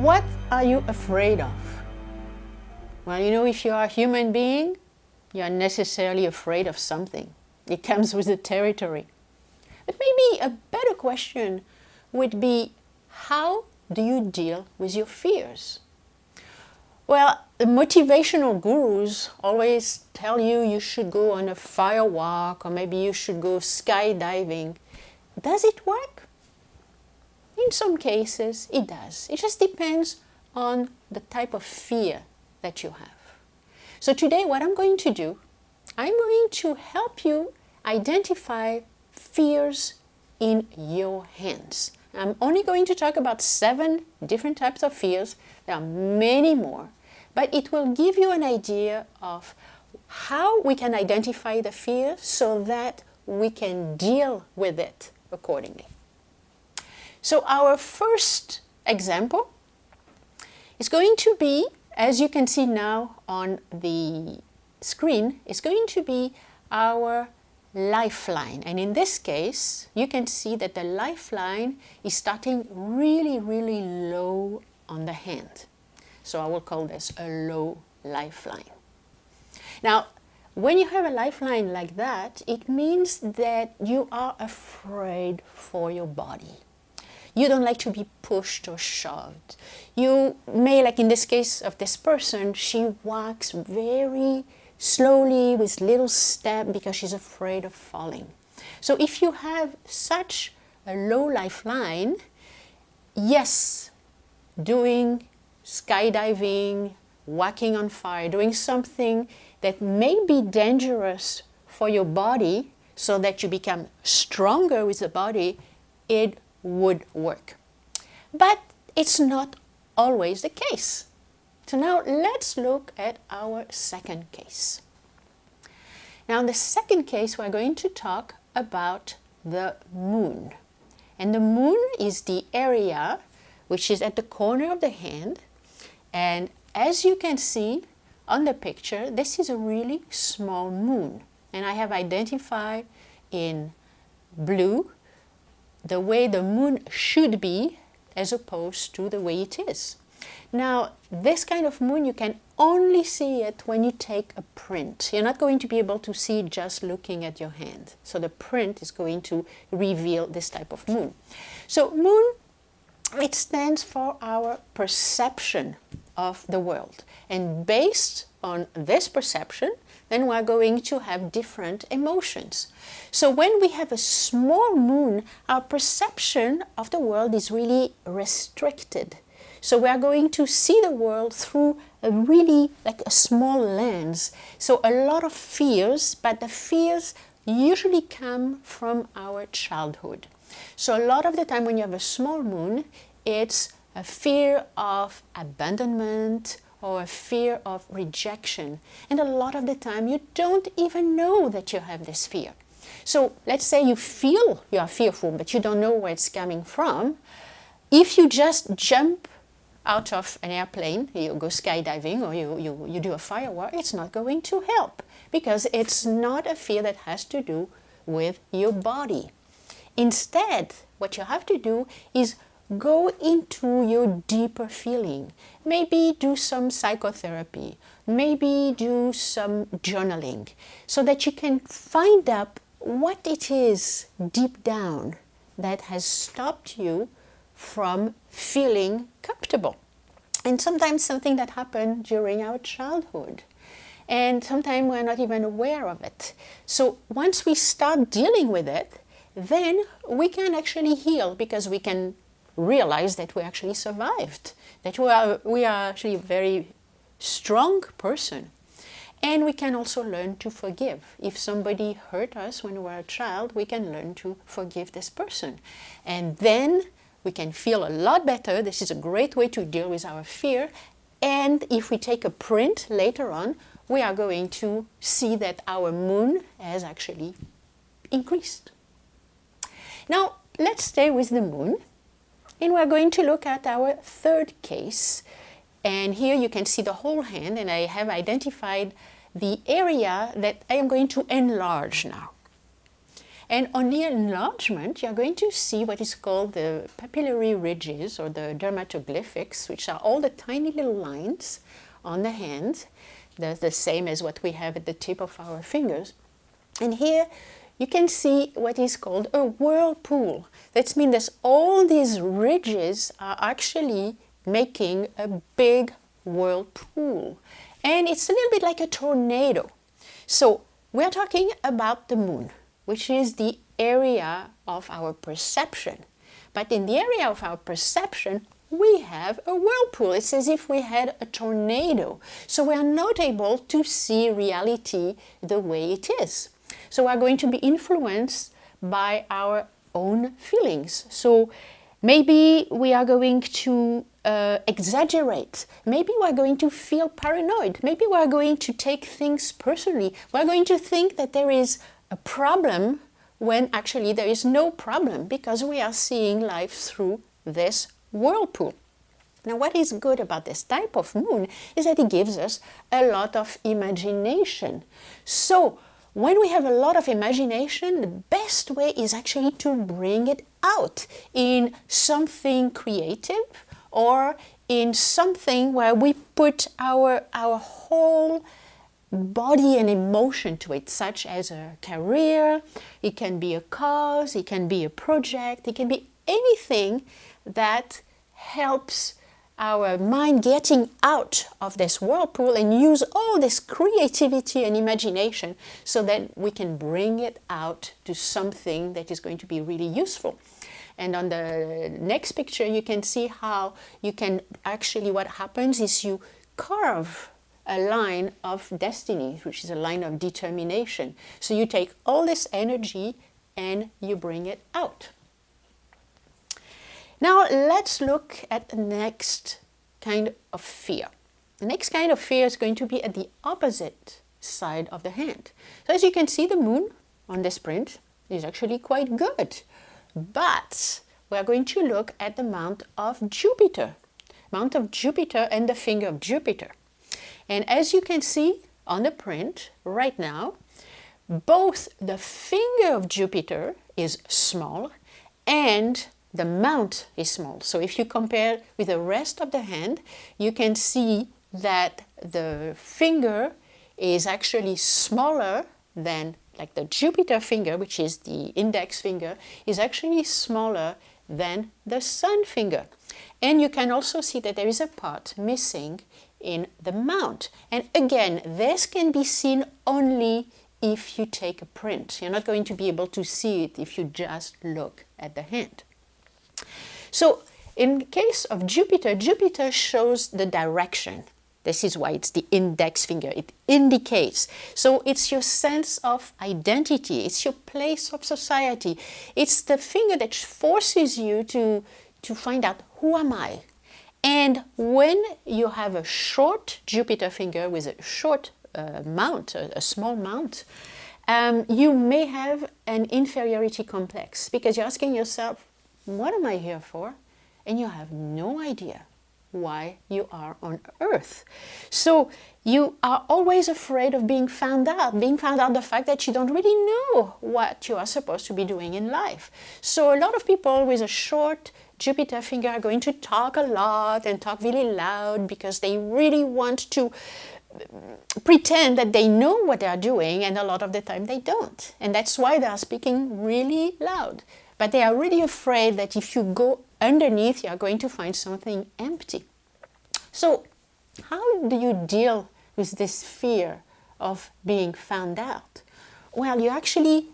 What are you afraid of? Well, you know, if you are a human being, you are necessarily afraid of something. It comes with the territory. But maybe a better question would be, how do you deal with your fears? Well, the motivational gurus always tell you you should go on a fire walk, or maybe you should go skydiving. Does it work? In some cases, it does. It just depends on the type of fear that you have. So today, what I'm going to do, I'm going to help you identify fears in your hands. I'm only going to talk about 7 different types of fears. There are many more, but it will give you an idea of how we can identify the fear so that we can deal with it accordingly. So our first example is going to be, as you can see now on the screen, is going to be our lifeline. And in this case, you can see that the lifeline is starting really, really low on the hand. So I will call this a low lifeline. Now, when you have a lifeline like that, it means that you are afraid for your body. You don't like to be pushed or shoved. You may, like in this case of this person, she walks very slowly with little steps because she's afraid of falling. So if you have such a low lifeline, yes, doing skydiving, walking on fire, doing something that may be dangerous for your body so that you become stronger with the body, it would work. But it's not always the case. So now let's look at our second case. Now in the second case, we're going to talk about the moon. And the moon is the area which is at the corner of the hand. And as you can see on the picture, this is a really small moon. And I have identified in blue the way the moon should be as opposed to the way it is. Now, this kind of moon, you can only see it when you take a print. You're not going to be able to see it just looking at your hand. So the print is going to reveal this type of moon. So moon, it stands for our perception of the world. And based on this perception, then we're going to have different emotions. So when we have a small moon, our perception of the world is really restricted. So we are going to see the world through a really like a small lens. So a lot of fears, but the fears usually come from our childhood. So a lot of the time when you have a small moon, it's a fear of abandonment or a fear of rejection. And a lot of the time you don't even know that you have this fear. So let's say you feel you are fearful, but you don't know where it's coming from. If you just jump out of an airplane, you go skydiving or you do a firework, it's not going to help because it's not a fear that has to do with your body. Instead, what you have to do is go into your deeper feeling. Maybe do some psychotherapy, maybe do some journaling so that you can find out what it is deep down that has stopped you from feeling comfortable. And sometimes something that happened during our childhood. And sometimes we're not even aware of it. So once we start dealing with it, then we can actually heal because we can realize that we actually survived, that we are actually a very strong person. And we can also learn to forgive. If somebody hurt us when we were a child, we can learn to forgive this person. And then we can feel a lot better. This is a great way to deal with our fear. And if we take a print later on, we are going to see that our moon has actually increased. Now, let's stay with the moon. And we're going to look at our third case. And here you can see the whole hand, and I have identified the area that I am going to enlarge now. And on the enlargement, you're going to see what is called the papillary ridges or the dermatoglyphics, which are all the tiny little lines on the hand. They're the same as what we have at the tip of our fingers. And here you can see what is called a whirlpool. That means that all these ridges are actually making a big whirlpool. And it's a little bit like a tornado. So we're talking about the moon, which is the area of our perception. But in the area of our perception, we have a whirlpool. It's as if we had a tornado. So we are not able to see reality the way it is. So we're going to be influenced by our own feelings. So maybe we are going to exaggerate. Maybe we're going to feel paranoid. Maybe we're going to take things personally. We're going to think that there is a problem when actually there is no problem, because we are seeing life through this whirlpool. Now, what is good about this type of moon is that it gives us a lot of imagination. So when we have a lot of imagination, the best way is actually to bring it out in something creative, or in something where we put our whole body and emotion to it, such as a career. It can be a cause, it can be a project, it can be anything that helps our mind getting out of this whirlpool and use all this creativity and imagination so that we can bring it out to something that is going to be really useful. And on the next picture, you can see how you can actually, what happens is you carve a line of destiny, which is a line of determination. So you take all this energy and you bring it out. Now let's look at the next kind of fear. The next kind of fear is going to be at the opposite side of the hand. So as you can see, the moon on this print is actually quite good. But we are going to look at the mount of Jupiter and the finger of Jupiter. And as you can see on the print right now, both the finger of Jupiter is small and the mount is small. So if you compare with the rest of the hand, you can see that the finger is actually smaller than, like the Jupiter finger, which is the index finger, is actually smaller than the sun finger. And you can also see that there is a part missing in the mount. And again, this can be seen only if you take a print. You're not going to be able to see it if you just look at the hand. So in the case of Jupiter, Jupiter shows the direction. This is why it's the index finger. It indicates. So it's your sense of identity. It's your place of society. It's the finger that forces you to find out, who am I? And when you have a short Jupiter finger with a short mount, a small mount, you may have an inferiority complex, because you're asking yourself, what am I here for? And you have no idea why you are on Earth. So you are always afraid of being found out the fact that you don't really know what you are supposed to be doing in life. So a lot of people with a short Jupiter finger are going to talk a lot and talk really loud because they really want to pretend that they know what they are doing, and a lot of the time they don't. And that's why they are speaking really loud. But they are really afraid that if you go underneath, you are going to find something empty. So how do you deal with this fear of being found out? Well, you actually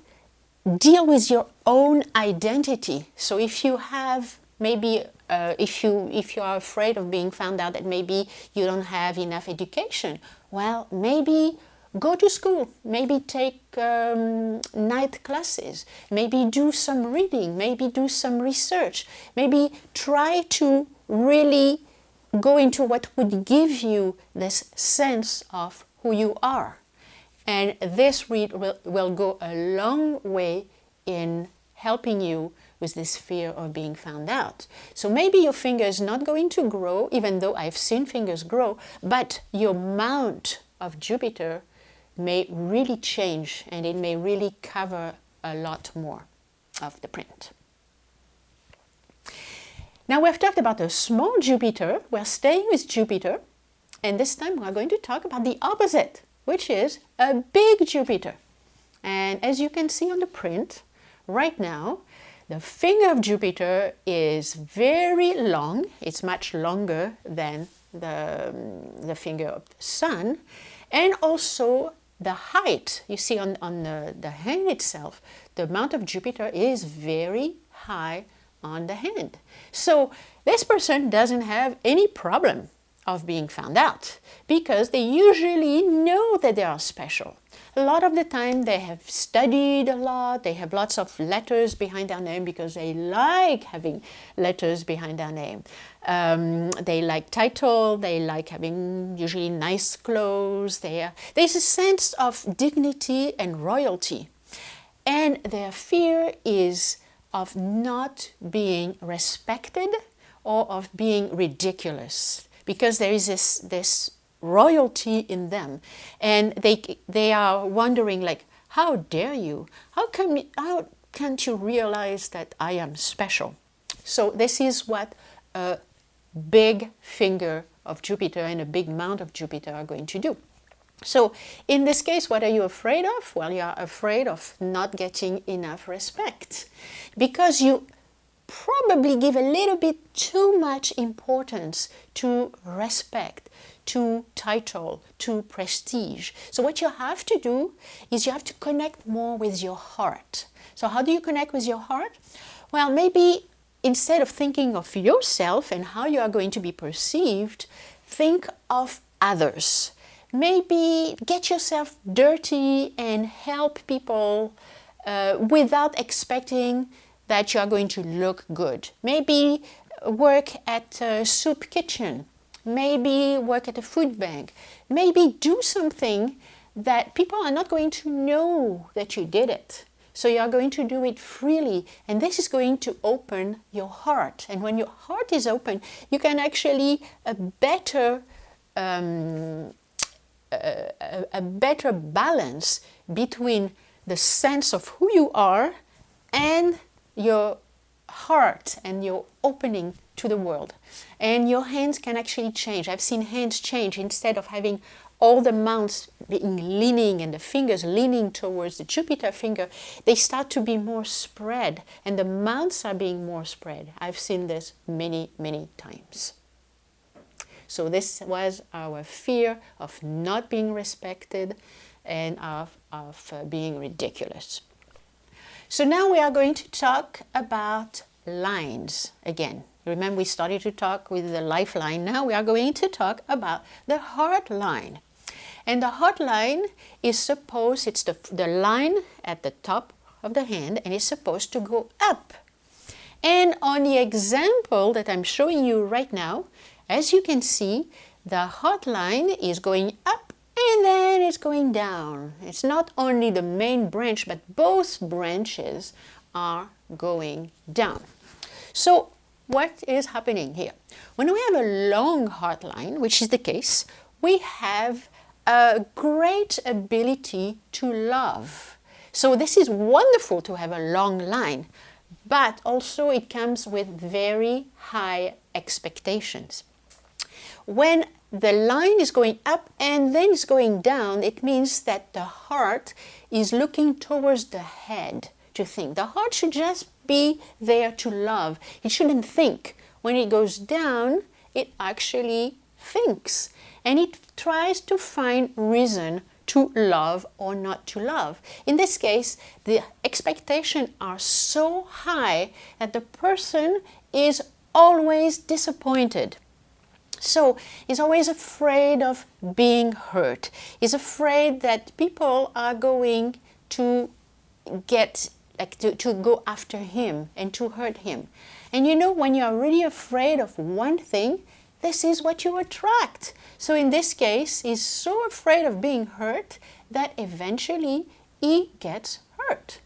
deal with your own identity. So if you have maybe, if you are afraid of being found out that maybe you don't have enough education, well, maybe go to school, maybe take night classes, maybe do some reading, maybe do some research, maybe try to really go into what would give you this sense of who you are. And this will go a long way in helping you with this fear of being found out. So maybe your finger is not going to grow, even though I've seen fingers grow, but your mount of Jupiter may really change, and it may really cover a lot more of the print. Now we've talked about a small Jupiter. We're staying with Jupiter, and this time we're going to talk about the opposite, which is a big Jupiter. And as you can see on the print, right now, the finger of Jupiter is very long. It's much longer than the finger of the Sun. And also the height, you see on the hand itself, the amount of Jupiter is very high on the hand. So this person doesn't have any problem of being found out because they usually know that they are special. A lot of the time they have studied a lot, they have lots of letters behind their name because they like having letters behind their name. They like title, they like having usually nice clothes. There's a sense of dignity and royalty. And their fear is of not being respected or of being ridiculous, because there is this royalty in them, and they are wondering, like, how dare you? How can't you realize that I am special? So this is what a big finger of Jupiter and a big mount of Jupiter are going to do. So in this case, what are you afraid of? Well, you are afraid of not getting enough respect because you probably give a little bit too much importance to respect, to title, to prestige. So what you have to do is you have to connect more with your heart. So how do you connect with your heart? Well, maybe instead of thinking of yourself and how you are going to be perceived, think of others. Maybe get yourself dirty and help people without expecting that you are going to look good. Maybe work at a soup kitchen. Maybe work at a food bank. Maybe do something that people are not going to know that you did it. So you are going to do it freely, and this is going to open your heart. And when your heart is open, you can actually a better balance between the sense of who you are and your heart and your opening to the world. And your hands can actually change. I've seen hands change. Instead of having all the mounts being leaning and the fingers leaning towards the Jupiter finger, they start to be more spread, and the mounts are being more spread. I've seen this many, many times. So this was our fear of not being respected and of being ridiculous. So now we are going to talk about lines again. Remember, we started to talk with the lifeline. Now we are going to talk about the heart line. And the heart line is supposed, it's the line at the top of the hand, and it's supposed to go up. And on the example that I'm showing you right now, as you can see, the heart line is going up and then it's going down. It's not only the main branch, but both branches are going down. So what is happening here? When we have a long heart line, which is the case, we have a great ability to love. So this is wonderful to have a long line, but also it comes with very high expectations. When the line is going up and then it's going down, it means that the heart is looking towards the head to think. The heart should just be there to love. It shouldn't think. When it goes down, it actually thinks. And it tries to find reason to love or not to love. In this case, the expectations are so high that the person is always disappointed. So he's always afraid of being hurt. He's afraid that people are going to to go after him and to hurt him. And you know, when you are really afraid of one thing, this is what you attract. So in this case, he's so afraid of being hurt that eventually he gets hurt.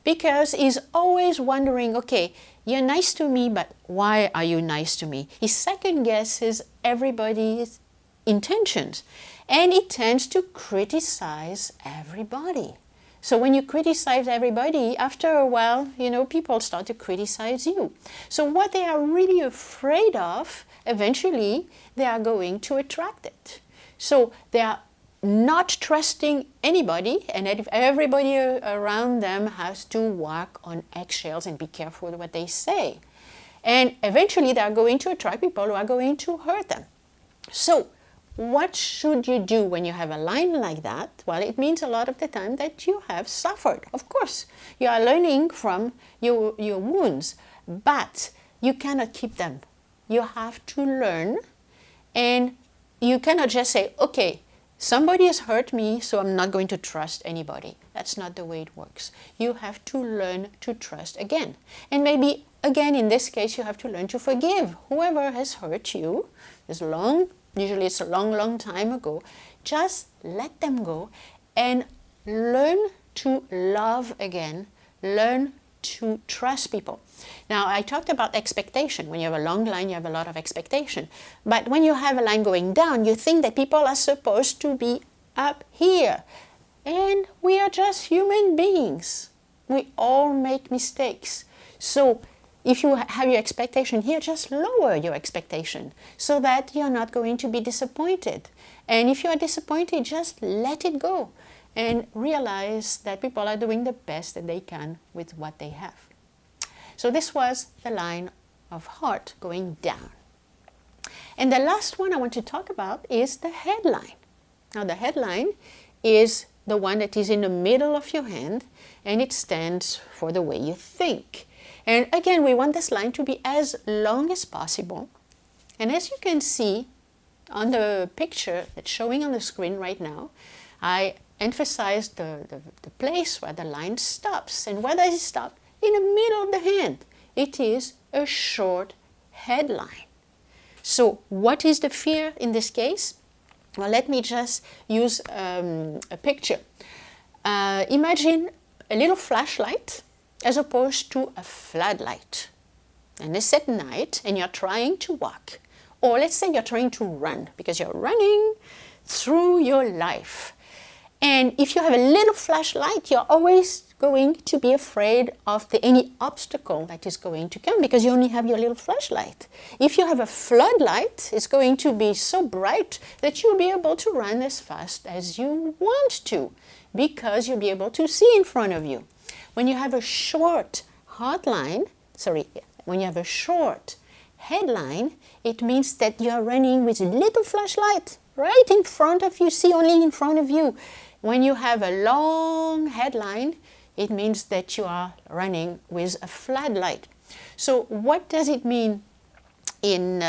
Because he's always wondering, okay, you're nice to me, but why are you nice to me? He second guesses everybody's intentions, and he tends to criticize everybody. So when you criticize everybody, after a while, people start to criticize you. So what they are really afraid of, eventually, they are going to attract it. So they are not trusting anybody, and if everybody around them has to walk on eggshells and be careful with what they say. And eventually they are going to attract people who are going to hurt them. So what should you do when you have a line like that? Well, it means a lot of the time that you have suffered. Of course, you are learning from your wounds, but you cannot keep them. You have to learn, and you cannot just say, okay, somebody has hurt me, so I'm not going to trust anybody. That's not the way it works. You have to learn to trust again. And maybe, again, in this case, you have to learn to forgive whoever has hurt you. Usually it's a long, long time ago. Just let them go and learn to love again. Learn to trust people. Now, I talked about expectation. When you have a long line, you have a lot of expectation. But when you have a line going down, you think that people are supposed to be up here. And we are just human beings. We all make mistakes. So if you have your expectation here, just lower your expectation so that you're not going to be disappointed. And if you are disappointed, just let it go and realize that people are doing the best that they can with what they have. So this was the line of heart going down. And the last one I want to talk about is the headline. Now the headline is the one that is in the middle of your hand, and it stands for the way you think. And again, we want this line to be as long as possible. And as you can see on the picture that's showing on the screen right now, I emphasized the place where the line stops. And where does it stop? In the middle of the hand. It is a short headline. So what is the fear in this case? Well, let me just use a picture. Imagine a little flashlight as opposed to a floodlight. And it's at night and you're trying to walk. Or let's say you're trying to run because you're running through your life. And if you have a little flashlight, you're always going to be afraid of any obstacle that is going to come because you only have your little flashlight. If you have a floodlight, it's going to be so bright that you'll be able to run as fast as you want to because you'll be able to see in front of you. When you have a short headline, it means that you're running with a little flashlight right in front of you, see only in front of you. When you have a long headline, it means that you are running with a floodlight. So what does it mean in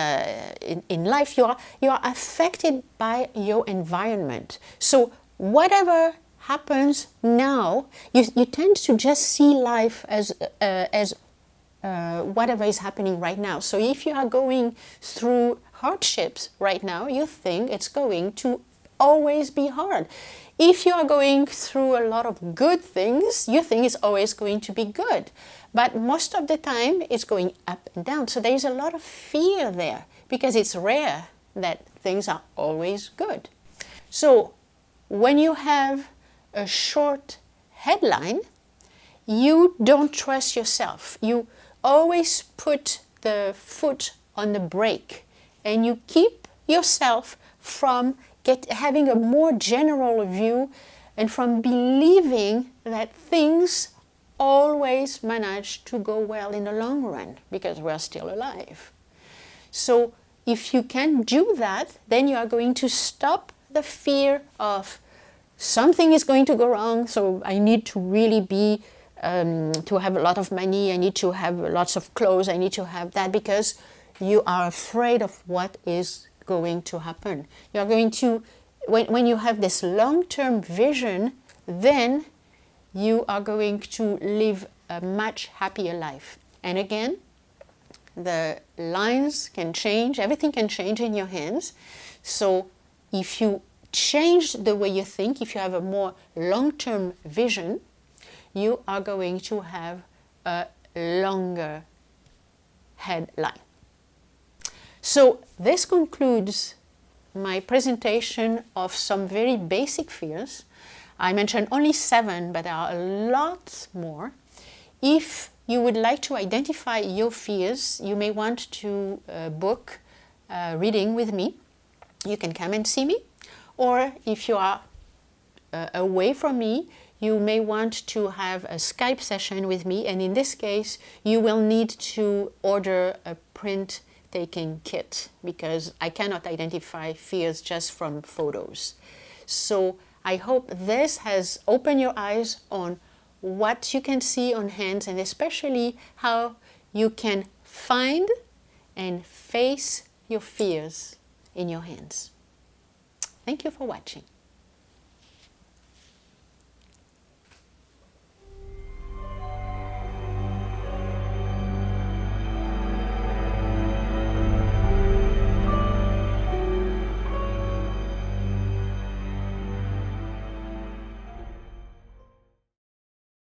life? You are affected by your environment. So whatever happens now, you tend to just see life as whatever is happening right now. So if you are going through hardships right now, you think it's going to always be hard. If you are going through a lot of good things, you think it's always going to be good. But most of the time, it's going up and down. So there is a lot of fear there because it's rare that things are always good. So when you have a short headline, you don't trust yourself. You always put the foot on the brake and you keep yourself from having a more general view and from believing that things always manage to go well in the long run because we're still alive. So if you can do that, then you are going to stop the fear of something is going to go wrong, so I need to really be to have a lot of money, I need to have lots of clothes, I need to have that, because you are afraid of what is going to happen. You are going to, when you have this long-term vision, then you are going to live a much happier life. And again, the lines can change, everything can change in your hands. So if you change the way you think, if you have a more long-term vision, you are going to have a longer headline. So this concludes my presentation of some very basic fears. I mentioned only 7, but there are a lot more. If you would like to identify your fears, you may want to book a reading with me. You can come and see me. Or if you are away from me, you may want to have a Skype session with me, and in this case you will need to order a print taking kit because I cannot identify fears just from photos. So I hope this has opened your eyes on what you can see on hands, and especially how you can find and face your fears in your hands. Thank you for watching.